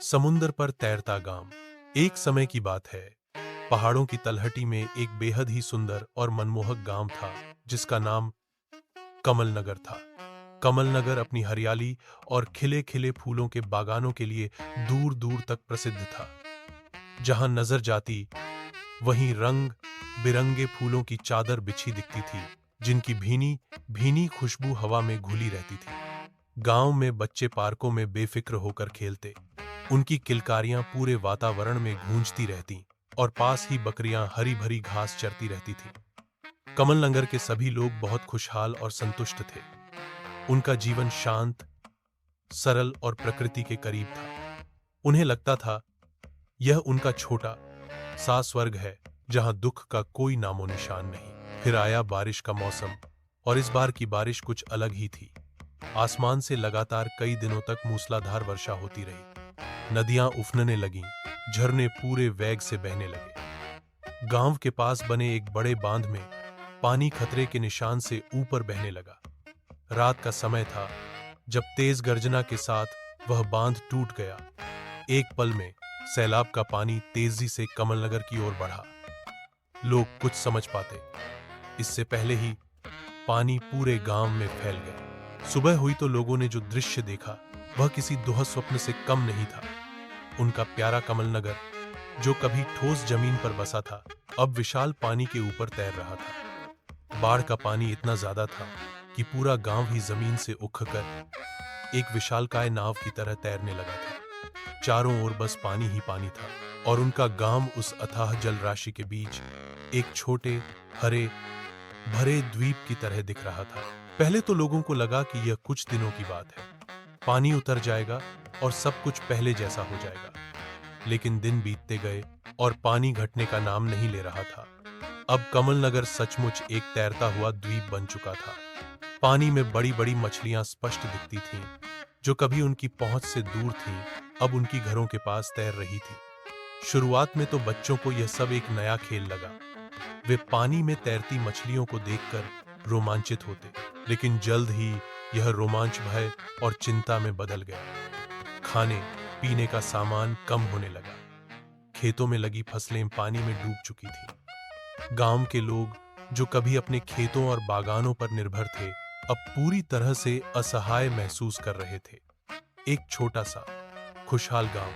समुंदर पर तैरता गांव। एक समय की बात है। पहाड़ों की तलहटी में एक बेहद ही सुंदर और मनमोहक गांव था, जिसका नाम कमल नगर था। कमल नगर अपनी हरियाली और खिले खिले फूलों के बागानों के लिए दूर दूर तक प्रसिद्ध था। जहां नजर जाती, वहीं रंग बिरंगे फूलों की चादर बिछी दिखती थी, जिनकी भीनी भीनी खुशबू हवा में घुली रहती थी। गांव में बच्चे पार्कों में बेफिक्र होकर खेलते, उनकी किलकारियां पूरे वातावरण में गूंजती रहतीं और पास ही बकरियां हरी भरी घास चरती रहती थीं। कमल नगर के सभी लोग बहुत खुशहाल और संतुष्ट थे। उनका जीवन शांत, सरल और प्रकृति के करीब था। उन्हें लगता था यह उनका छोटा सा स्वर्ग है, जहां दुख का कोई नामो निशान नहीं। फिर आया बारिश का मौसम, और इस बार की बारिश कुछ अलग ही थी। आसमान से लगातार कई दिनों तक मूसलाधार वर्षा होती रही। नदियां उफनने लगीं, झरने पूरे वेग से बहने लगे। गांव के पास बने एक बड़े बांध में पानी खतरे के निशान से ऊपर बहने लगा। रात का समय था जब तेज गर्जना के साथ वह बांध टूट गया। एक पल में सैलाब का पानी तेजी से कमल नगर की ओर बढ़ा। लोग कुछ समझ पाते, इससे पहले ही पानी पूरे गांव में फैल गया। सुबह हुई तो लोगों ने जो दृश्य देखा, वह किसी दुहा स्वप्न से कम नहीं था। उनका प्यारा कमल नगर, जो कभी ठोस जमीन पर बसा था, अब विशाल पानी के ऊपर तैर रहा था। बाढ़ का पानी इतना ज्यादा था कि पूरा गांव ही जमीन से उठकर एक विशालकाय नाव की तरह तैरने लगा था। चारों ओर बस पानी ही पानी था, और उनका गांव उस अथाह जल राशि के बीच एक छोटे हरे भरे द्वीप की तरह दिख रहा था। पहले तो लोगों को लगा कि यह कुछ दिनों की बात है, पानी उतर जाएगा और सब कुछ पहले जैसा हो जाएगा। लेकिन दिन बीतते गए और पानी घटने का नाम नहीं ले रहा था। अब कमल नगर सचमुच एक तैरता हुआ द्वीप बन चुका था। पानी में बड़ी बड़ी मछलियां स्पष्ट दिखती थीं, जो कभी उनकी पहुंच से दूर थीं, अब उनकी घरों के पास तैर रही थी। शुरुआत में तो बच्चों को यह सब एक नया खेल लगा। वे पानी में तैरती मछलियों को देखकर रोमांचित होते, लेकिन जल्द ही यह रोमांच भय और चिंता में बदल गया। खाने पीने का सामान कम होने लगा। खेतों में लगी फसलें पानी में डूब चुकी थीं। गांव के लोग, जो कभी अपने खेतों और बागानों पर निर्भर थे, अब पूरी तरह से असहाय महसूस कर रहे थे। एक छोटा सा खुशहाल गांव,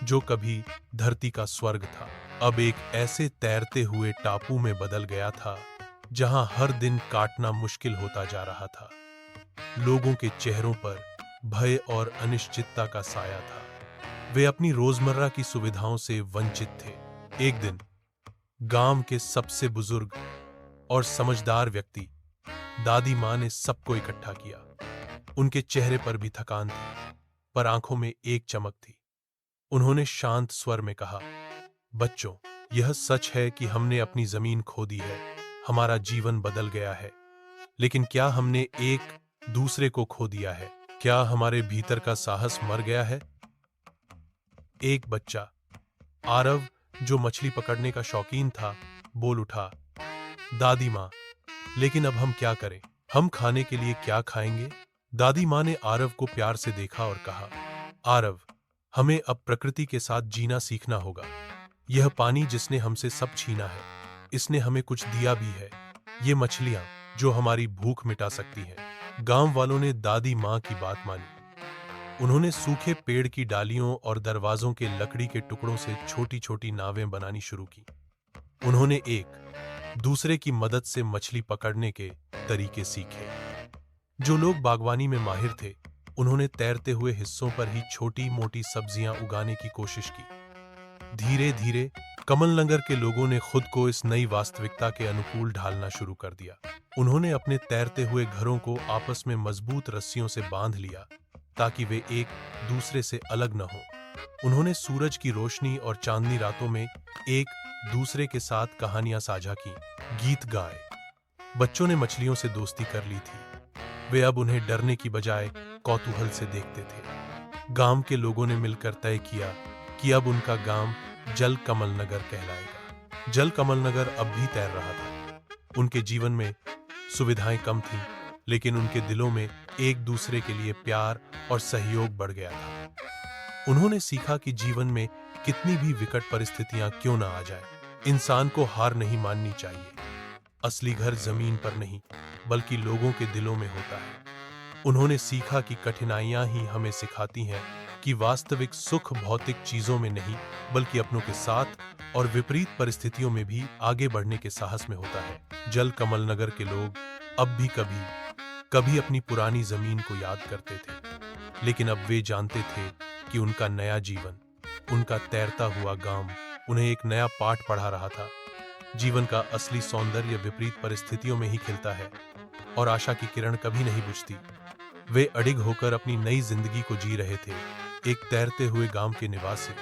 जो कभी धरती का स्वर्ग था, अब एक ऐसे तैरते हुए टापू में बदल गया था, जहां हर दिन काटना मुश्किल होता जा रहा था। लोगों के चेहरों पर भय और अनिश्चितता का साया था। वे अपनी रोजमर्रा की सुविधाओं से वंचित थे। एक दिन गांव के सबसे बुजुर्ग और समझदार व्यक्ति, दादी मां ने सबको इकट्ठा किया। उनके चेहरे पर भी थकान थी, पर आंखों में एक चमक थी। उन्होंने शांत स्वर में कहा, बच्चों, यह सच है कि हमने अपनी जमीन खो दी है, हमारा जीवन बदल गया है। लेकिन क्या हमने एक दूसरे को खो दिया है? क्या हमारे भीतर का साहस मर गया है? एक बच्चा, आरव, जो मछली पकड़ने का शौकीन था, बोल उठा, दादी माँ, लेकिन अब हम क्या करें? हम खाने के लिए क्या खाएंगे? दादी माँ ने आरव को प्यार से देखा और कहा, आरव, हमें अब प्रकृति के साथ जीना सीखना होगा। यह पानी जिसने हमसे सब छीना है, इसने हमें कुछ दिया भी है। ये मछलियां, जो हमारी भूख मिटा सकती हैं। गांव वालों ने दादी माँ की बात मानी। उन्होंने सूखे पेड़ की डालियों और दरवाजों के लकड़ी के टुकड़ों से छोटी छोटी नावें बनानी शुरू की। उन्होंने एक दूसरे की मदद से मछली पकड़ने के तरीके सीखे। जो लोग बागवानी में माहिर थे, उन्होंने तैरते हुए हिस्सों पर ही छोटी मोटी सब्जियां उगाने की कोशिश की। धीरे धीरे कमल नगर के लोगों ने खुद को इस नई वास्तविकता के अनुकूल ढालना शुरू कर दिया। उन्होंने अपने तैरते हुए घरों को आपस में मजबूत रस्सियों से बांध लिया, ताकि वे एक दूसरे से अलग न हो। उन्होंने सूरज की रोशनी और चांदनी रातों में एक दूसरे के साथ कहानियां साझा की, गीत गाए। बच्चों ने मछलियों से दोस्ती कर ली थी। वे अब उन्हें डरने की बजाय कौतूहल से देखते थे। गांव के लोगों ने मिलकर तय किया कि अब उनका गांव जल कमल नगर कहलाएगा। जल कमल नगर अब भी तैर रहा था। उनके जीवन में सुविधाएं कम थीं, लेकिन उनके दिलों में एक दूसरे के लिए प्यार और सहयोग बढ़ गया था। उन्होंने सीखा कि जीवन में कितनी भी विकट परिस्थितियां क्यों ना आ जाए, इंसान को हार नहीं माननी चाहिए। असली घर जमीन पर नहीं, बल्कि लोगों के दिलों में होता है। उन्होंने सीखा कि कठिनाइयां ही हमें सिखाती हैं कि वास्तविक सुख भौतिक चीजों में नहीं, बल्कि अपनों के साथ और विपरीत परिस्थितियों में भी आगे बढ़ने के साहस में होता है। जल कमल नगर के लोग अब भी कभी कभी अपनी पुरानी जमीन को याद करते थे, लेकिन अब वे जानते थे कि उनका नया जीवन, उनका तैरता हुआ गांव उन्हें एक नया पाठ पढ़ा रहा था। जीवन का असली सौंदर्य विपरीत परिस्थितियों में ही खिलता है और आशा की किरण कभी नहीं बुझती। वे अडिग होकर अपनी नई जिंदगी को जी रहे थे, एक तैरते हुए गांव के निवासी,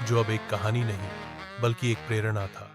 जो अब एक कहानी नहीं, बल्कि एक प्रेरणा था।